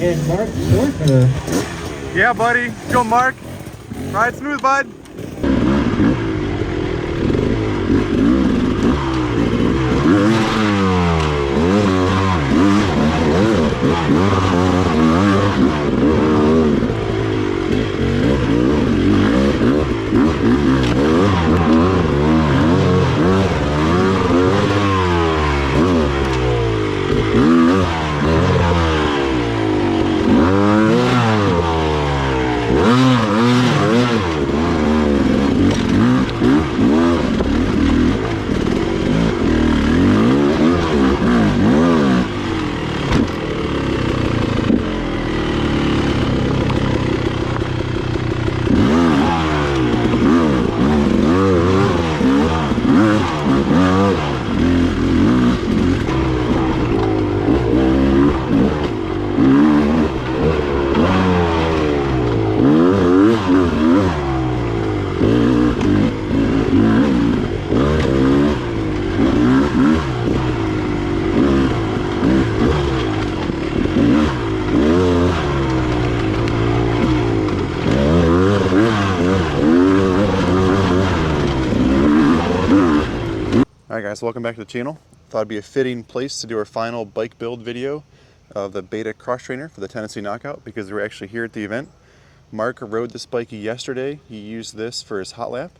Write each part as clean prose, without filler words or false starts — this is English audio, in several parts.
and Mark Fortner. Yeah, buddy. Go, Mark. Ride smooth, bud. Alright guys, welcome back to the channel. Thought it'd be a fitting place to do our final bike build video of the Beta XTrainer for the Tennessee Knockout because we're actually here at the event. Mark rode this bike yesterday. He used this for his hot lap.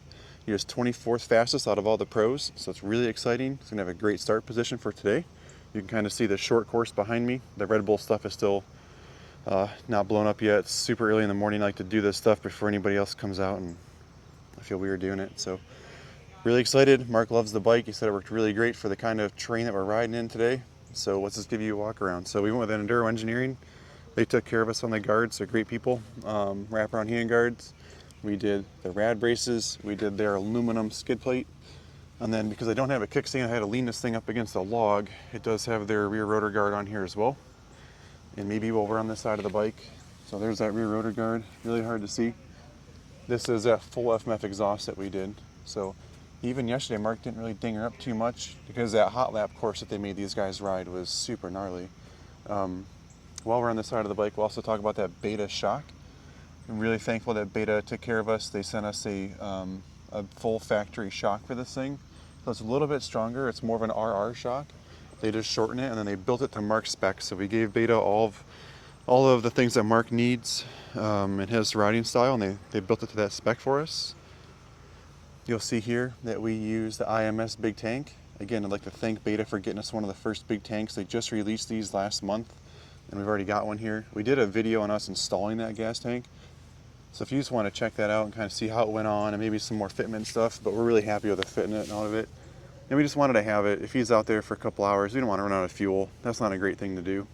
He was 24th fastest out of all the pros, so it's really exciting. He's going to have a great start position for today. You can kind of see the short course behind me. The Red Bull stuff is still not blown up yet. It's super early in the morning. I like to do this stuff before anybody else comes out, and I feel weird doing it. So really excited. Mark loves the bike. He said it worked really great for the kind of terrain that we're riding in today. So let's just give you a walk around. So we went with Enduro Engineering. They took care of us on the guards. They're great people. Wraparound hand guards. We did the rad braces. We did their aluminum skid plate. And then because I don't have a kickstand, I had to lean this thing up against a log. It does have their rear rotor guard on here as well. And maybe over on this side of the bike. So there's that rear rotor guard. Really hard to see. This is that full FMF exhaust that we did. So even yesterday, Mark didn't really ding her up too much because that hot lap course that they made these guys ride was super gnarly. While we're on this side of the bike, we'll also talk about that Beta shock. I'm really thankful that Beta took care of us. They sent us a full factory shock for this thing. So it's a little bit stronger. It's more of an RR shock. They just shortened it and then they built it to Mark's specs. So we gave Beta all of the things that Mark needs in his riding style, and they built it to that spec for us. You'll see here that we use the IMS big tank. Again, I'd like to thank Beta for getting us one of the first big tanks. They just released these last month, and we've already got one here. We did a video on us installing that gas tank. So if you just want to check that out and kind of see how it went on and maybe some more fitment stuff, but we're really happy with the fitment and all of it. And we just wanted to have it. If he's out there for a couple hours, we don't want to run out of fuel. That's not a great thing to do.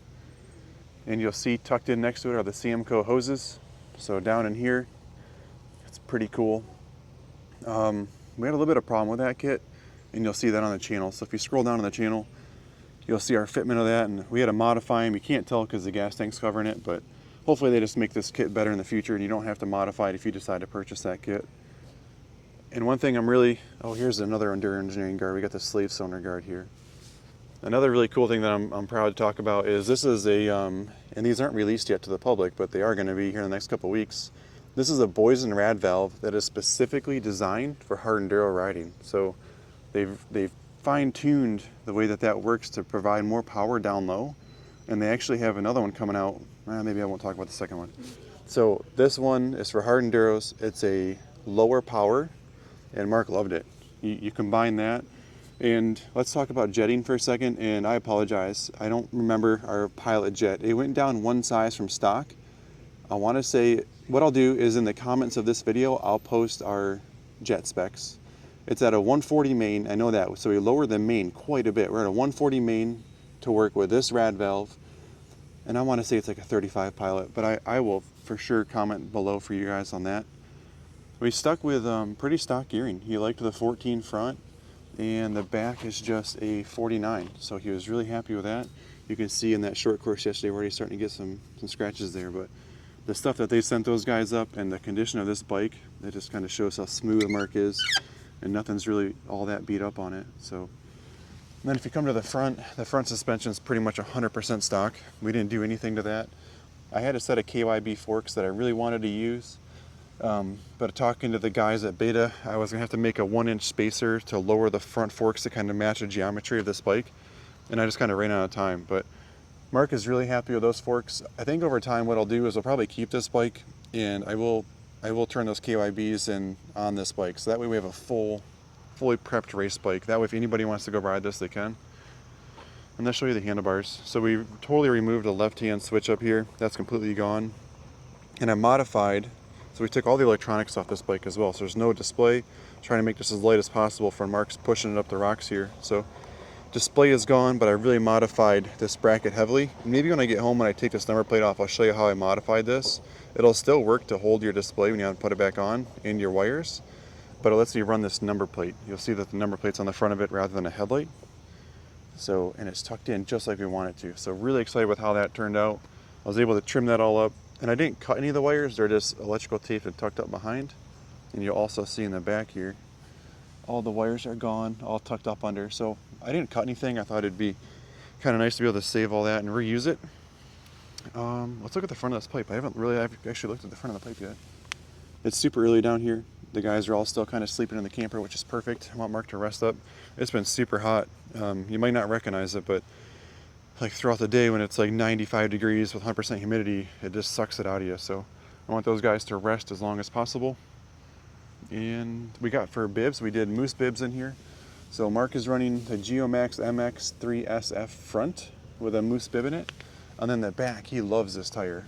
And you'll see tucked in next to it are the CMCO hoses. So down in here, it's pretty cool. We had a little bit of problem with that kit, and you'll see that on the channel. So if you scroll down on the channel, you'll see our fitment of that, and we had to modify them. You can't tell because the gas tank's covering it, but hopefully they just make this kit better in the future, and you don't have to modify it if you decide to purchase that kit. And one thing oh, here's another Enduro Engineering guard. We got the slave cylinder guard here. Another really cool thing that I'm proud to talk about is this is a, and these aren't released yet to the public, but they are going to be here in the next couple weeks. This is a Boysen rad valve that is specifically designed for hard enduro riding. So they've fine-tuned the way that works to provide more power down low. And they actually have another one coming out. Maybe I won't talk about the second one. So this one is for hard enduros. It's a lower power, and Mark loved it. You combine that. And let's talk about jetting for a second. And I apologize, I don't remember our Pilot jet. It went down one size from stock. I want to say, what I'll do is in the comments of this video, I'll post our jet specs. It's at a 140 main, I know that, so we lowered the main quite a bit. We're at a 140 main to work with this rad valve, and I want to say it's like a 35 Pilot, but I will for sure comment below for you guys on that. We stuck with pretty stock gearing. He liked the 14 front, and the back is just a 49, so he was really happy with that. You can see in that short course yesterday, we're already starting to get some scratches there, but the stuff that they sent those guys up and the condition of this bike, it just kind of shows how smooth Mark is, and nothing's really all that beat up on it. So, and then if you come to the front suspension is pretty much 100% stock. We didn't do anything to that. I had a set of KYB forks that I really wanted to use, but talking to the guys at Beta, I was going to have to make a 1-inch spacer to lower the front forks to kind of match the geometry of this bike, and I just kind of ran out of time. But Mark is really happy with those forks. I think over time what I'll do is I'll probably keep this bike, and I will turn those KYBs in on this bike, so that way we have a fully prepped race bike. That way if anybody wants to go ride this, they can. And I'll show you the handlebars. So we totally removed the left-hand switch up here. That's completely gone. And I modified, so we took all the electronics off this bike as well. So there's no display. Trying to make this as light as possible for Mark's pushing it up the rocks here. So display is gone, but I really modified this bracket heavily. Maybe when I get home, when I take this number plate off, I'll show you how I modified this. It'll still work to hold your display when you have to put it back on and your wires, but it lets you run this number plate. You'll see that the number plate's on the front of it rather than a headlight. So, and it's tucked in just like we want it to. So really excited with how that turned out. I was able to trim that all up, and I didn't cut any of the wires. They're just electrical taped and tucked up behind. And you'll also see in the back here, all the wires are gone, all tucked up under. So I didn't cut anything. I thought it'd be kind of nice to be able to save all that and reuse it. Let's look at the front of this pipe. I've actually looked at the front of the pipe yet. It's super early down here. The guys are all still kind of sleeping in the camper, which is perfect. I want Mark to rest up. It's been super hot. You might not recognize it, but like throughout the day when it's like 95 degrees with 100% humidity, it just sucks it out of you. So I want those guys to rest as long as possible. And we got for bibs, we did moose bibs in here. So Mark is running the Geomax MX3SF front with a moose bib in it. And then the back, he loves this tire.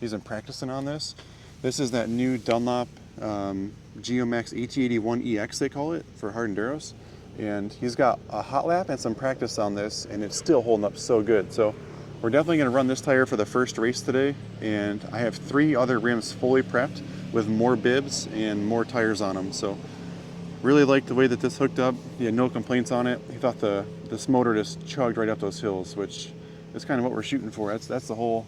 He's been practicing on this. This is that new Dunlop Geomax AT81EX, they call it, for hard enduros. And he's got a hot lap and some practice on this, and it's still holding up so good. So we're definitely going to run this tire for the first race today. And I have 3 other rims fully prepped with more bibs and more tires on them. So really liked the way that this hooked up. He had no complaints on it. He thought this motor just chugged right up those hills, which is kind of what we're shooting for. That's the whole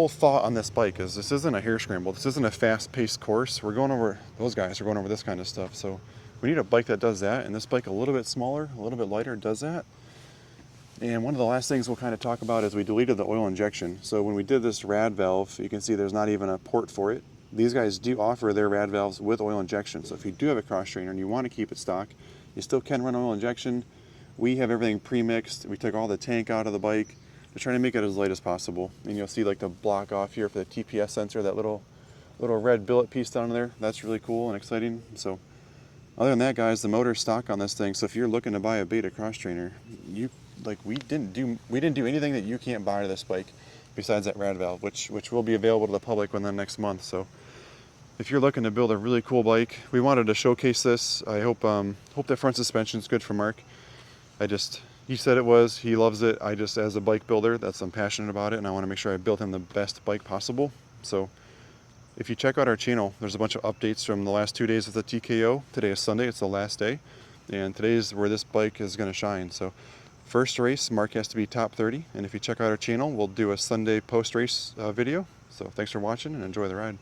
thought on this bike, is this isn't a hare scramble. This isn't a fast-paced course. We're going over, those guys are going over this kind of stuff. So we need a bike that does that, and this bike a little bit smaller, a little bit lighter, does that. And one of the last things we'll kind of talk about is we deleted the oil injection. So when we did this rad valve, you can see there's not even a port for it. These guys do offer their rad valves with oil injection. So if you do have a cross trainer and you want to keep it stock, you still can run oil injection. We have everything pre-mixed. We took all the tank out of the bike. We're trying to make it as light as possible. And you'll see like the block off here for the TPS sensor, that little red billet piece down there. That's really cool and exciting. So other than that, guys, the motor's stock on this thing. So if you're looking to buy a Beta cross trainer, we didn't do anything that you can't buy to this bike besides that rad valve, which will be available to the public within the next month. So if you're looking to build a really cool bike, we wanted to showcase this. I hope that front suspension is good for Mark. He said it was. He loves it. As a bike builder, I'm passionate about it, and I want to make sure I build him the best bike possible. So if you check out our channel, there's a bunch of updates from the last 2 days of the TKO. Today is Sunday. It's the last day, and today is where this bike is going to shine. So first race, Mark has to be top 30, and if you check out our channel, we'll do a Sunday post-race video. So thanks for watching, and enjoy the ride.